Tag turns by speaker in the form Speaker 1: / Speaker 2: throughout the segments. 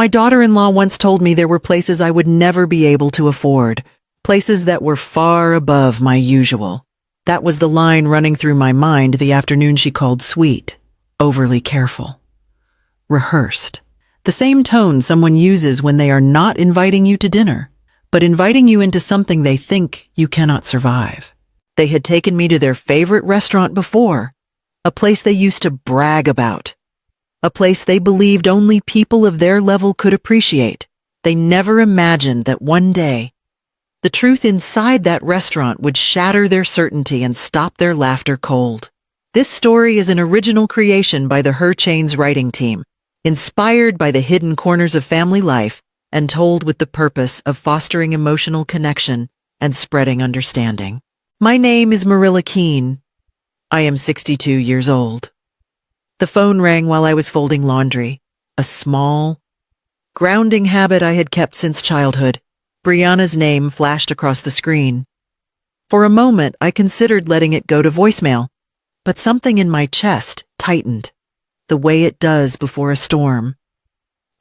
Speaker 1: My daughter-in-law once told me there were places I would never be able to afford, places that were far above my usual. That was the line running through my mind the afternoon she called sweet, overly careful, rehearsed. The same tone someone uses when they are not inviting you to dinner, but inviting you into something they think you cannot survive. They had taken me to their favorite restaurant before, a place they used to brag about, a place they believed only people of their level could appreciate. They never imagined that one day, the truth inside that restaurant would shatter their certainty and stop their laughter cold. This story is an original creation by the Her Chains writing team, inspired by the hidden corners of family life and told with the purpose of fostering emotional connection and spreading understanding. My name is Marilla Keene. I am 62 years old. The phone rang while I was folding laundry, a small, grounding habit I had kept since childhood. Brianna's name flashed across the screen. For a moment, I considered letting it go to voicemail, but something in my chest tightened, the way it does before a storm.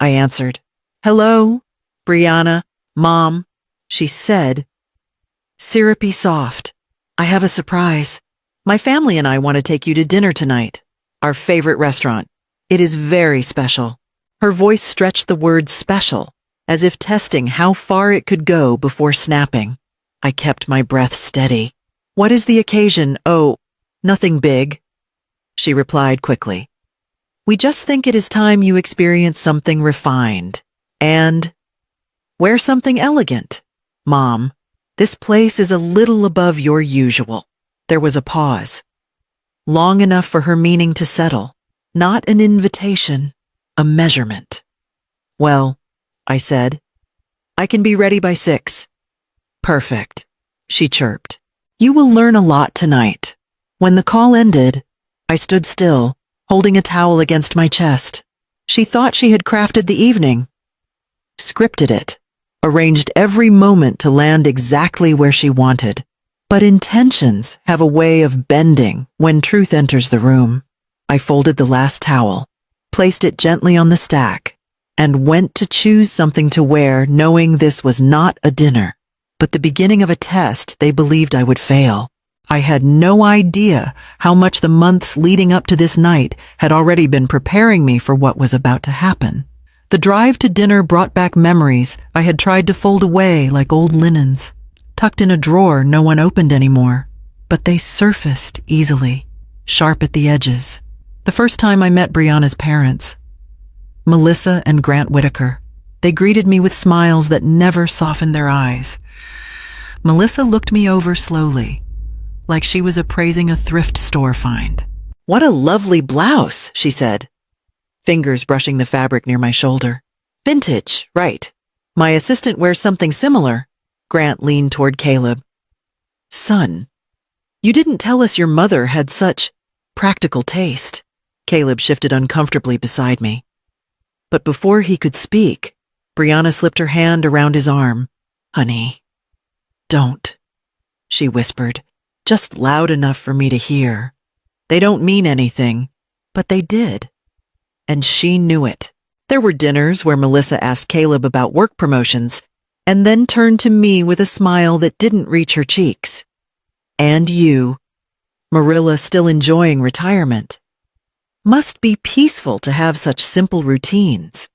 Speaker 1: I answered. "Hello, Brianna, Mom," she said, syrupy soft. "I have a surprise. My family and I want to take you to dinner tonight. Our favorite restaurant. It is very special." Her voice stretched the word special, as if testing how far it could go before snapping. I kept my breath steady. "What is the occasion?" "Oh, nothing big," she replied quickly. "We just think it is time you experience something refined. And wear something elegant. Mom, this place is a little above your usual." There was a pause, long enough for her meaning to settle. Not an invitation, a measurement. "Well," I said, "I can be ready by 6. "Perfect," she chirped. "You will learn a lot tonight." When the call ended, I stood still, holding a towel against my chest. She thought she had crafted the evening, scripted it, arranged every moment to land exactly where she wanted. But intentions have a way of bending when truth enters the room. I folded the last towel, placed it gently on the stack, and went to choose something to wear, knowing this was not a dinner, but the beginning of a test they believed I would fail. I had no idea how much the months leading up to this night had already been preparing me for what was about to happen. The drive to dinner brought back memories I had tried to fold away like old linens, tucked in a drawer no one opened anymore, but they surfaced easily, sharp at the edges. The first time I met Brianna's parents, Melissa and Grant Whitaker, they greeted me with smiles that never softened their eyes. Melissa looked me over slowly, like she was appraising a thrift store find. "What a lovely blouse," she said, fingers brushing the fabric near my shoulder. "Vintage, right. My assistant wears something similar." Grant leaned toward Caleb. "Son, you didn't tell us your mother had such practical taste." Caleb shifted uncomfortably beside me. But before he could speak, Brianna slipped her hand around his arm. "Honey, don't," she whispered, just loud enough for me to hear. "They don't mean anything," but they did. And she knew it. There were dinners where Melissa asked Caleb about work promotions, and then turned to me with a smile that didn't reach her cheeks. "And you, Marilla, still enjoying retirement. Must be peaceful to have such simple routines."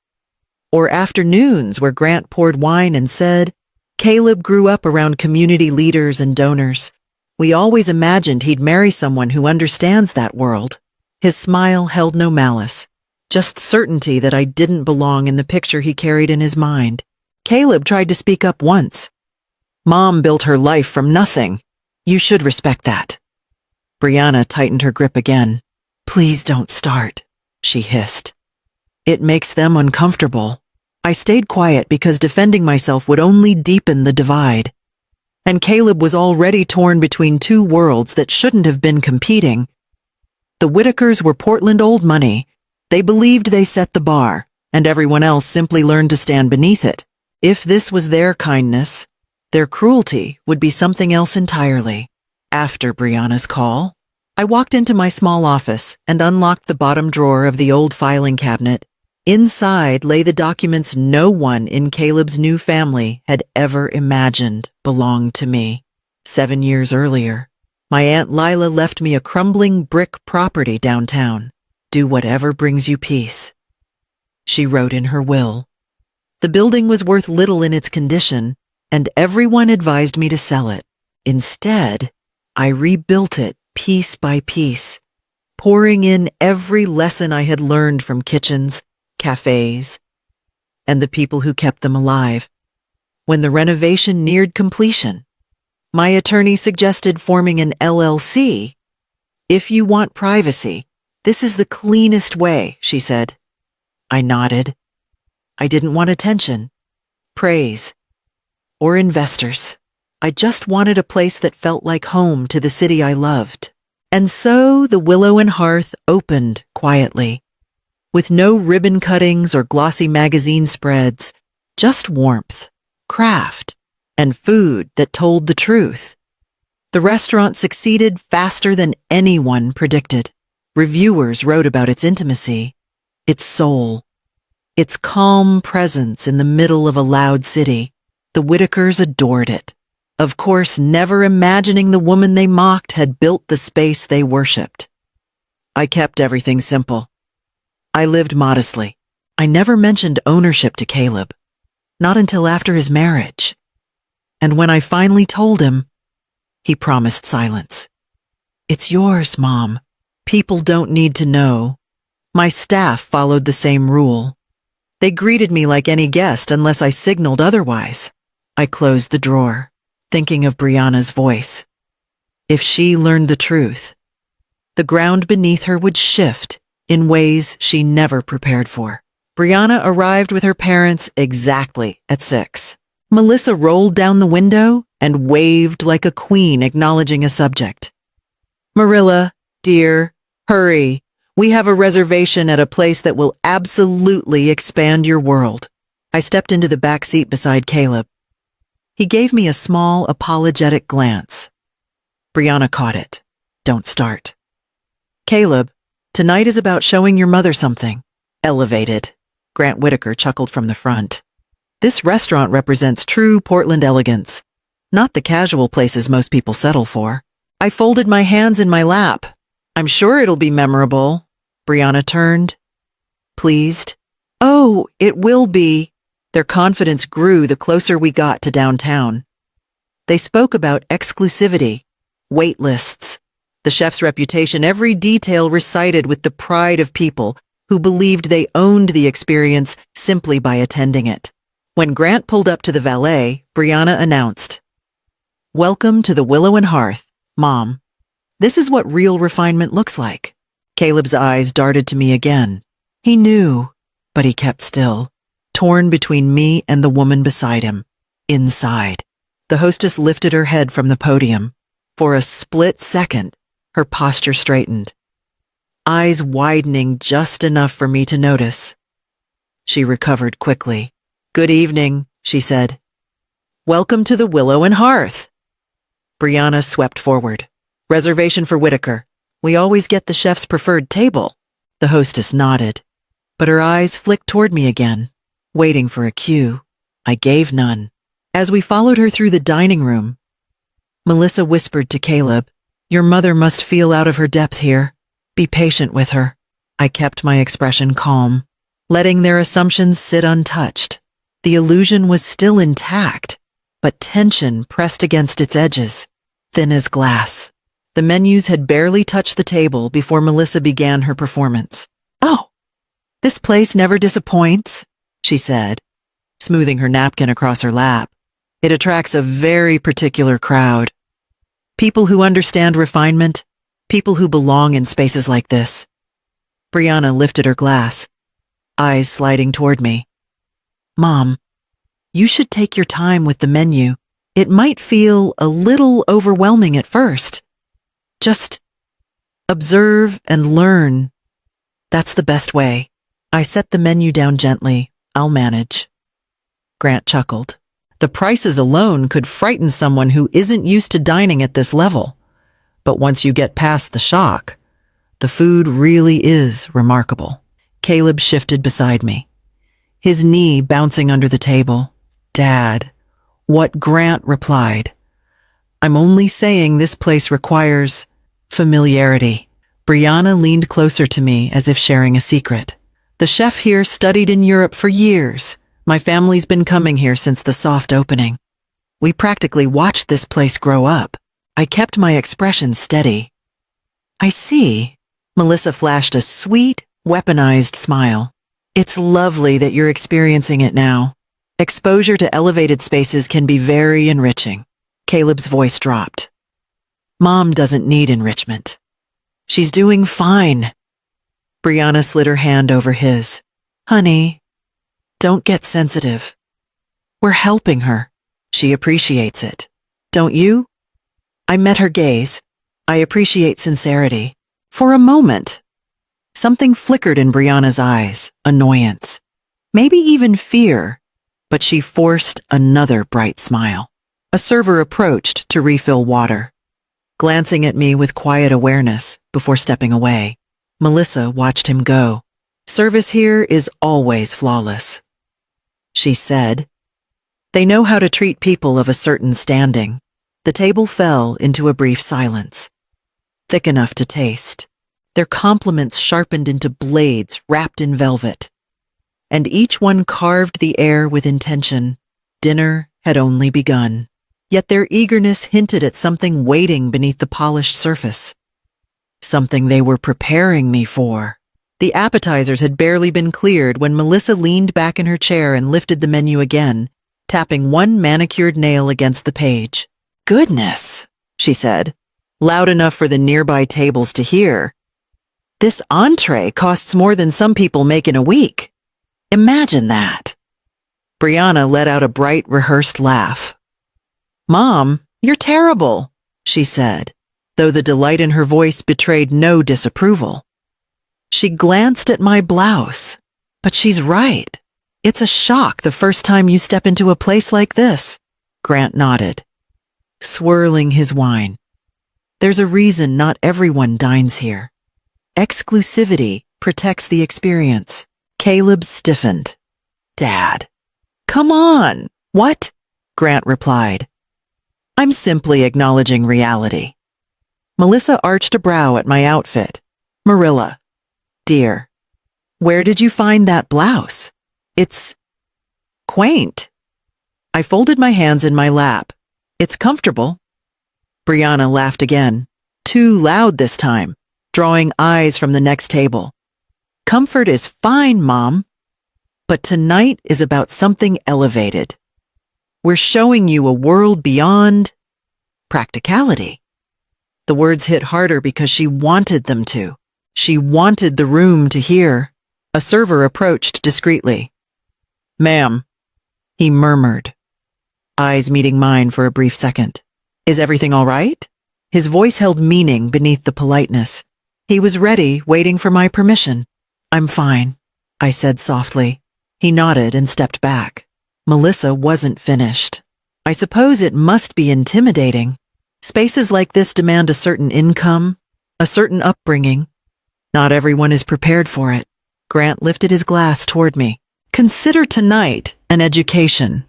Speaker 1: Or afternoons where Grant poured wine and said, "Caleb grew up around community leaders and donors. We always imagined he'd marry someone who understands that world." His smile held no malice, just certainty that I didn't belong in the picture he carried in his mind. Caleb tried to speak up once. "Mom built her life from nothing. You should respect that." Brianna tightened her grip again. "Please don't start," she hissed. "It makes them uncomfortable." I stayed quiet because defending myself would only deepen the divide. And Caleb was already torn between two worlds that shouldn't have been competing. The Whitakers were Portland old money. They believed they set the bar, and everyone else simply learned to stand beneath it. If this was their kindness, their cruelty would be something else entirely. After Brianna's call, I walked into my small office and unlocked the bottom drawer of the old filing cabinet, Inside lay the documents no one in Caleb's new family had ever imagined belonged to me. 7 years earlier, my Aunt Lila left me a crumbling brick property downtown. Do whatever brings you peace, she wrote in her will. The building was worth little in its condition, and everyone advised me to sell it. Instead, I rebuilt it piece by piece, pouring in every lesson I had learned from kitchens, cafes, and the people who kept them alive. When the renovation neared completion, my attorney suggested forming an LLC. If you want privacy, this is the cleanest way, she said. I nodded. I didn't want attention, praise, or investors. I just wanted a place that felt like home to the city I loved. And so the Willow and Hearth opened quietly, with no ribbon cuttings or glossy magazine spreads, just warmth, craft, and food that told the truth. The restaurant succeeded faster than anyone predicted. Reviewers wrote about its intimacy, its soul, its calm presence in the middle of a loud city. The Whitakers adored it, of course never imagining the woman they mocked had built the space they worshipped. I kept everything simple. I lived modestly. I never mentioned ownership to Caleb, not until after his marriage. And when I finally told him, he promised silence. It's yours, Mom. People don't need to know. My staff followed the same rule. They greeted me like any guest unless I signaled otherwise. I closed the drawer, thinking of Brianna's voice. If she learned the truth, the ground beneath her would shift in ways she never prepared for. Brianna arrived with her parents exactly at 6. Melissa rolled down the window and waved like a queen acknowledging a subject. Marilla, dear, hurry. We have a reservation at a place that will absolutely expand your world. I stepped into the back seat beside Caleb. He gave me a small, apologetic glance. Brianna caught it. Don't start. Caleb, tonight is about showing your mother something. Elevated. Grant Whitaker chuckled from the front. This restaurant represents true Portland elegance, not the casual places most people settle for. I folded my hands in my lap. I'm sure it'll be memorable. Brianna turned, pleased. Oh, it will be. Their confidence grew the closer we got to downtown. They spoke about exclusivity, wait lists, the chef's reputation, every detail recited with the pride of people who believed they owned the experience simply by attending it. When Grant pulled up to the valet, Brianna announced, Welcome to the Willow and Hearth, Mom. This is what real refinement looks like. Caleb's eyes darted to me again. He knew, but he kept still, torn between me and the woman beside him. Inside, the hostess lifted her head from the podium. For a split second, her posture straightened, eyes widening just enough for me to notice. She recovered quickly. Good evening, she said. Welcome to the Willow and Hearth. Brianna swept forward. Reservation for Whitaker. We always get the chef's preferred table. The hostess nodded, but her eyes flicked toward me again, waiting for a cue. I gave none. As we followed her through the dining room, Melissa whispered to Caleb, Your mother must feel out of her depth here. Be patient with her. I kept my expression calm, letting their assumptions sit untouched. The illusion was still intact, but tension pressed against its edges, thin as glass. The menus had barely touched the table before Melissa began her performance. Oh, this place never disappoints, she said, smoothing her napkin across her lap. It attracts a very particular crowd. People who understand refinement, people who belong in spaces like this. Brianna lifted her glass, eyes sliding toward me. Mom, you should take your time with the menu. It might feel a little overwhelming at first. Just observe and learn. That's the best way. I set the menu down gently. I'll manage. Grant chuckled. The prices alone could frighten someone who isn't used to dining at this level. But once you get past the shock, the food really is remarkable. Caleb shifted beside me, his knee bouncing under the table. Dad, what Grant replied. I'm only saying this place requires familiarity. Brianna leaned closer to me as if sharing a secret. The chef here studied in Europe for years. My family's been coming here since the soft opening. We practically watched this place grow up. I kept my expression steady. I see. Melissa flashed a sweet, weaponized smile. It's lovely that you're experiencing it now. Exposure to elevated spaces can be very enriching. Caleb's voice dropped. Mom doesn't need enrichment. She's doing fine. Brianna slid her hand over his. Honey, don't get sensitive. We're helping her. She appreciates it. Don't you? I met her gaze. I appreciate sincerity. For a moment. Something flickered in Brianna's eyes, annoyance. Maybe even fear. But she forced another bright smile. A server approached to refill water, glancing at me with quiet awareness before stepping away. Melissa watched him go. Service here is always flawless. She said. They know how to treat people of a certain standing. The table fell into a brief silence, thick enough to taste. Their compliments sharpened into blades wrapped in velvet, and each one carved the air with intention. Dinner had only begun, yet their eagerness hinted at something waiting beneath the polished surface. Something they were preparing me for. The appetizers had barely been cleared when Melissa leaned back in her chair and lifted the menu again, tapping one manicured nail against the page. Goodness, she said, loud enough for the nearby tables to hear. This entree costs more than some people make in a week. Imagine that. Brianna let out a bright, rehearsed laugh. Mom, you're terrible, she said, though the delight in her voice betrayed no disapproval. She glanced at my blouse. But she's right. It's a shock the first time you step into a place like this. Grant nodded, swirling his wine. There's a reason not everyone dines here. Exclusivity protects the experience. Caleb stiffened. Dad. Come on. What? Grant replied. I'm simply acknowledging reality. Melissa arched a brow at my outfit. Marilla, dear, where did you find that blouse? It's quaint. I folded my hands in my lap. It's comfortable. Brianna laughed again, too loud this time, drawing eyes from the next table. Comfort is fine, Mom. But tonight is about something elevated. We're showing you a world beyond practicality. The words hit harder because she wanted them to. She wanted the room to hear. A server approached discreetly. Ma'am, he murmured, eyes meeting mine for a brief second. Is everything all right? His voice held meaning beneath the politeness. He was ready, waiting for my permission. I'm fine, I said softly. He nodded and stepped back. Melissa wasn't finished. I suppose it must be intimidating. Spaces like this demand a certain income, a certain upbringing. Not everyone is prepared for it. Grant lifted his glass toward me. Consider tonight an education.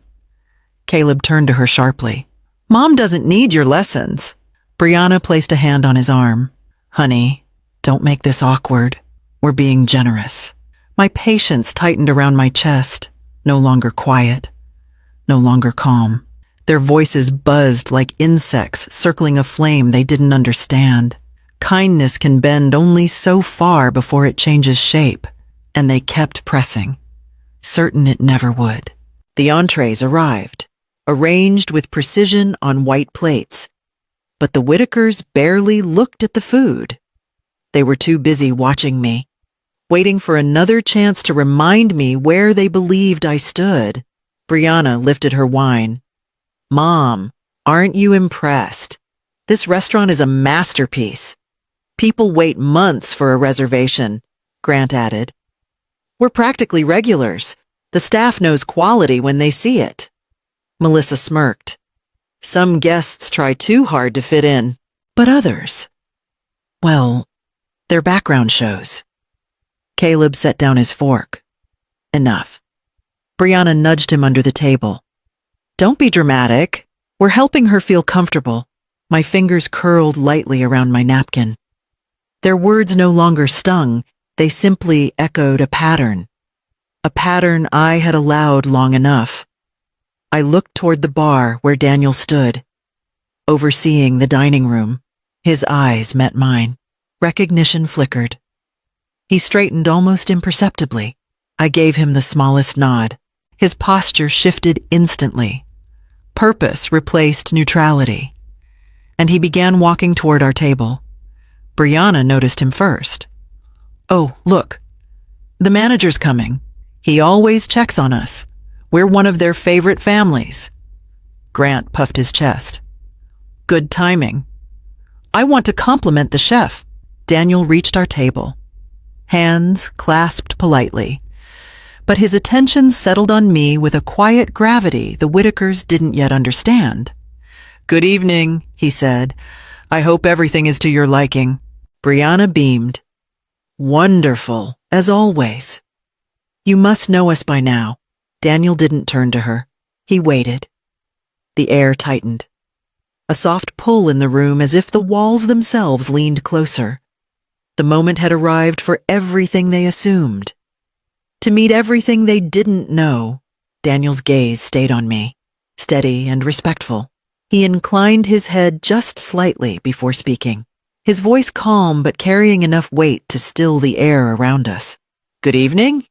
Speaker 1: Caleb turned to her sharply. Mom doesn't need your lessons. Brianna placed a hand on his arm. Honey, don't make this awkward. We're being generous. My patience tightened around my chest, no longer quiet, no longer calm. Their voices buzzed like insects circling a flame they didn't understand. Kindness can bend only so far before it changes shape, and they kept pressing, certain it never would. The entrees arrived, arranged with precision on white plates, but the Whitakers barely looked at the food. They were too busy watching me, waiting for another chance to remind me where they believed I stood. Brianna lifted her wine. Mom, aren't you impressed? This restaurant is a masterpiece. People wait months for a reservation, Grant added. We're practically regulars. The staff knows quality when they see it. Melissa smirked. Some guests try too hard to fit in, but others, well, their background shows. Caleb set down his fork. Enough. Brianna nudged him under the table. Don't be dramatic. We're helping her feel comfortable. My fingers curled lightly around my napkin. Their words no longer stung, they simply echoed a pattern. A pattern I had allowed long enough. I looked toward the bar where Daniel stood, overseeing the dining room. His eyes met mine. Recognition flickered. He straightened almost imperceptibly. I gave him the smallest nod. His posture shifted instantly. Purpose replaced neutrality. And he began walking toward our table. Brianna noticed him first. Oh, look. The manager's coming. He always checks on us. We're one of their favorite families. Grant puffed his chest. Good timing. I want to compliment the chef. Daniel reached our table. Hands clasped politely. But his attention settled on me with a quiet gravity the Whitakers didn't yet understand. Good evening, he said. I hope everything is to your liking. Brianna beamed. Wonderful, as always. You must know us by now. Daniel didn't turn to her. He waited. The air tightened. A soft pull in the room as if the walls themselves leaned closer. The moment had arrived for everything they assumed. To meet everything they didn't know. Daniel's gaze stayed on me, steady and respectful. He inclined his head just slightly before speaking, his voice calm but carrying enough weight to still the air around us. Good evening?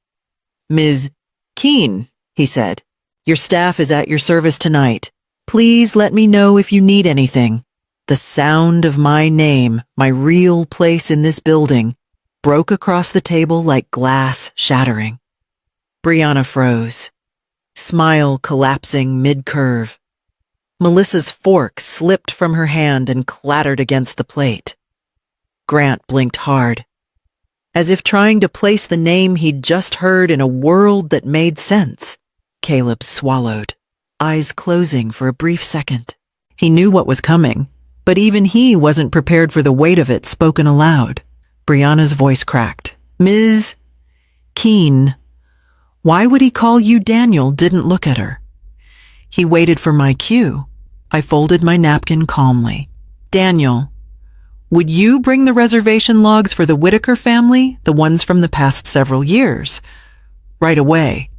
Speaker 1: Ms. Keene, he said. Your staff is at your service tonight. Please let me know if you need anything. The sound of my name, my real place in this building, broke across the table like glass shattering. Brianna froze, smile collapsing mid-curve. Melissa's fork slipped from her hand and clattered against the plate. Grant blinked hard, as if trying to place the name he'd just heard in a world that made sense. Caleb swallowed, eyes closing for a brief second. He knew what was coming, but even he wasn't prepared for the weight of it spoken aloud. Brianna's voice cracked. Ms. Keene. Why would he call you Daniel? Didn't look at her. He waited for my cue. I folded my napkin calmly. Daniel, would you bring the reservation logs for the Whitaker family, the ones from the past several years? Right away,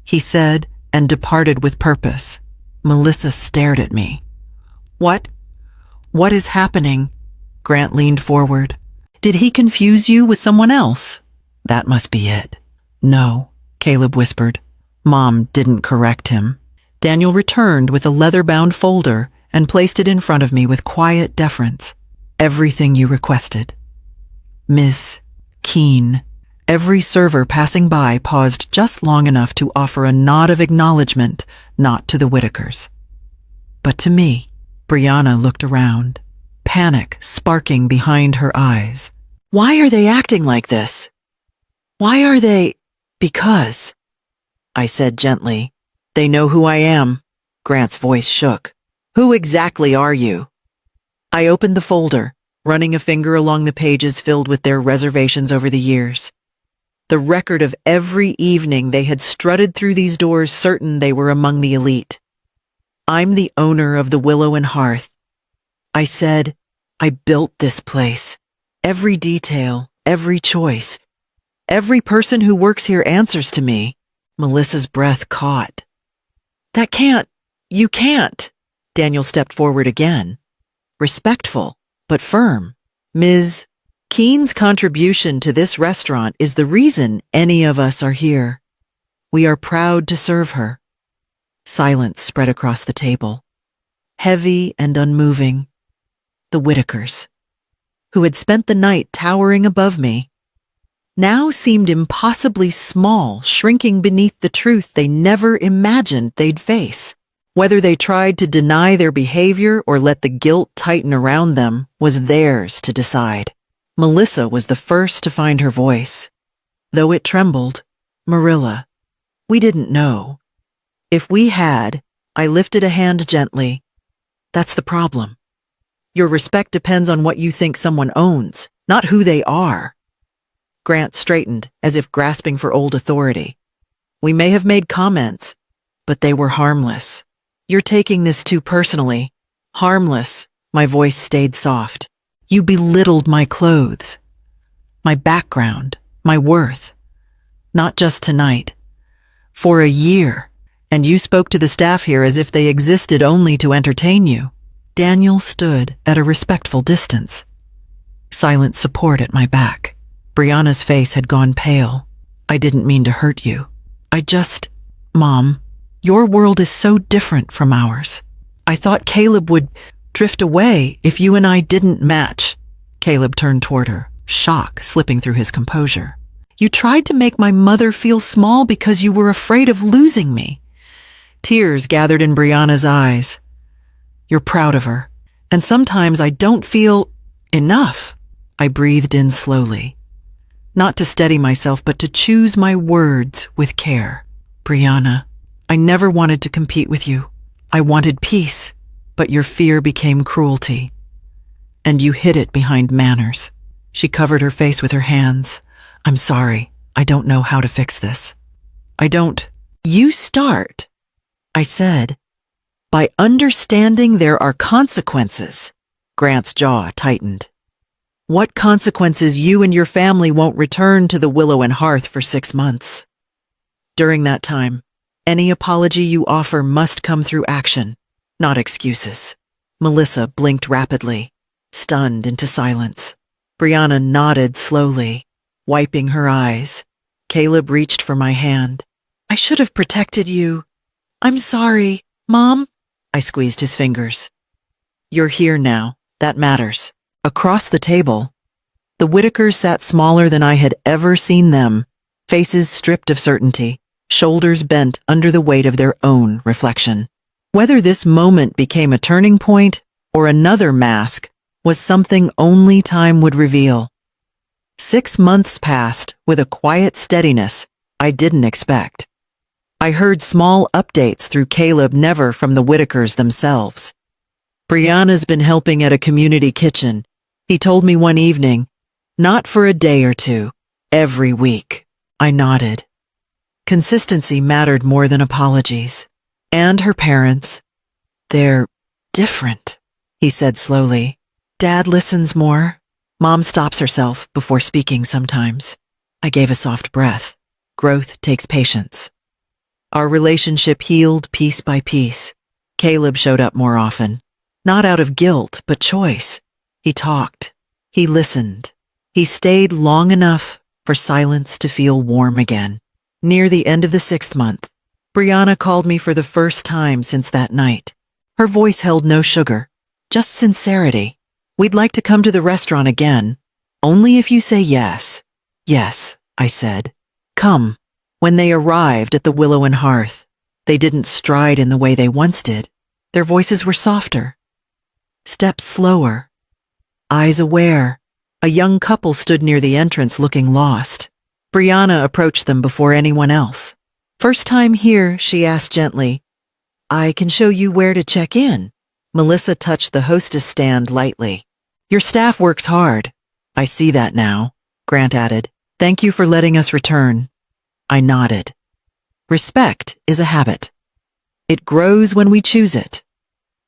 Speaker 1: he said, and departed with purpose. Melissa stared at me. What? What is happening? Grant leaned forward. Did he confuse you with someone else? That must be it. No, Caleb whispered. Mom didn't correct him. Daniel returned with a leather-bound folder and placed it in front of me with quiet deference. Everything you requested. Miss Keene. Every server passing by paused just long enough to offer a nod of acknowledgement, not to the Whitakers, but to me. Brianna looked around, panic sparking behind her eyes. Why are they acting like this? Why are they? Because, I said gently. They know who I am. Grant's voice shook. Who exactly are you? I opened the folder, running a finger along the pages filled with their reservations over the years. The record of every evening they had strutted through these doors certain they were among the elite. I'm the owner of the Willow and Hearth. I said, I built this place. Every detail, every choice. Every person who works here answers to me. Melissa's breath caught. You can't. Daniel stepped forward again. Respectful, but firm. Ms. Keene's contribution to this restaurant is the reason any of us are here. We are proud to serve her. Silence spread across the table. Heavy and unmoving. The Whitakers, who had spent the night towering above me, now seemed impossibly small, shrinking beneath the truth they never imagined they'd face. Whether they tried to deny their behavior or let the guilt tighten around them was theirs to decide. Melissa was the first to find her voice. Though it trembled, Marilla, we didn't know. If we had, I lifted a hand gently. That's the problem. Your respect depends on what you think someone owns, not who they are. Grant straightened, as if grasping for old authority. We may have made comments, but they were harmless. You're taking this too personally. Harmless. My voice stayed soft. You belittled my clothes, my background, my worth. Not just tonight. For a year. And you spoke to the staff here as if they existed only to entertain you. Daniel stood at a respectful distance. Silent support at my back. Brianna's face had gone pale. I didn't mean to hurt you. Mom, your world is so different from ours. I thought Caleb would drift away if you and I didn't match. Caleb turned toward her, shock slipping through his composure. You tried to make my mother feel small because you were afraid of losing me. Tears gathered in Brianna's eyes. You're proud of her, and sometimes I don't feel enough. I breathed in slowly. Not to steady myself, but to choose my words with care. Brianna, I never wanted to compete with you. I wanted peace, but your fear became cruelty. And you hid it behind manners. She covered her face with her hands. I'm sorry. I don't know how to fix this. You start, I said, by understanding there are consequences. Grant's jaw tightened. What consequences? You and your family won't return to the Willow and Hearth for 6 months. During that time, any apology you offer must come through action, not excuses. Melissa blinked rapidly, stunned into silence. Brianna nodded slowly, wiping her eyes. Caleb reached for my hand. I should have protected you. I'm sorry, Mom. I squeezed his fingers. You're here now. That matters. Across the table, the Whitakers sat smaller than I had ever seen them, faces stripped of certainty, shoulders bent under the weight of their own reflection. Whether this moment became a turning point or another mask was something only time would reveal. 6 months passed with a quiet steadiness I didn't expect. I heard small updates through Caleb, never from the Whitakers themselves. Brianna's been helping at a community kitchen, he told me one evening. Not for a day or two, every week. I nodded. Consistency mattered more than apologies. And her parents. They're different, he said slowly. Dad listens more. Mom stops herself before speaking sometimes. I gave a soft breath. Growth takes patience. Our relationship healed piece by piece. Caleb showed up more often. Not out of guilt, but choice. He talked. He listened. He stayed long enough for silence to feel warm again. Near the end of the 6th month, Brianna called me for the first time since that night. Her voice held no sugar, just sincerity. We'd like to come to the restaurant again, only if you say yes. Yes, I said. Come. When they arrived at the Willow and Hearth, they didn't stride in the way they once did. Their voices were softer. Steps slower. Eyes aware. A young couple stood near the entrance looking lost. Brianna approached them before anyone else. First time here, she asked gently. I can show you where to check in. Melissa touched the hostess stand lightly. Your staff works hard. I see that now, Grant added. Thank you for letting us return. I nodded. Respect is a habit. It grows when we choose it.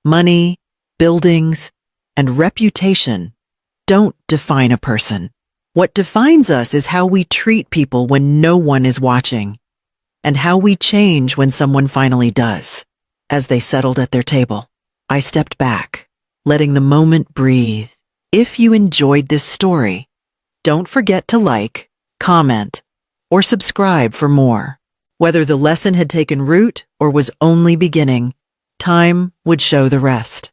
Speaker 1: Money, buildings, and reputation don't define a person. What defines us is how we treat people when no one is watching, and how we change when someone finally does. As they settled at their table, I stepped back, letting the moment breathe. If you enjoyed this story, don't forget to like, comment, or subscribe for more. Whether the lesson had taken root or was only beginning, time would show the rest.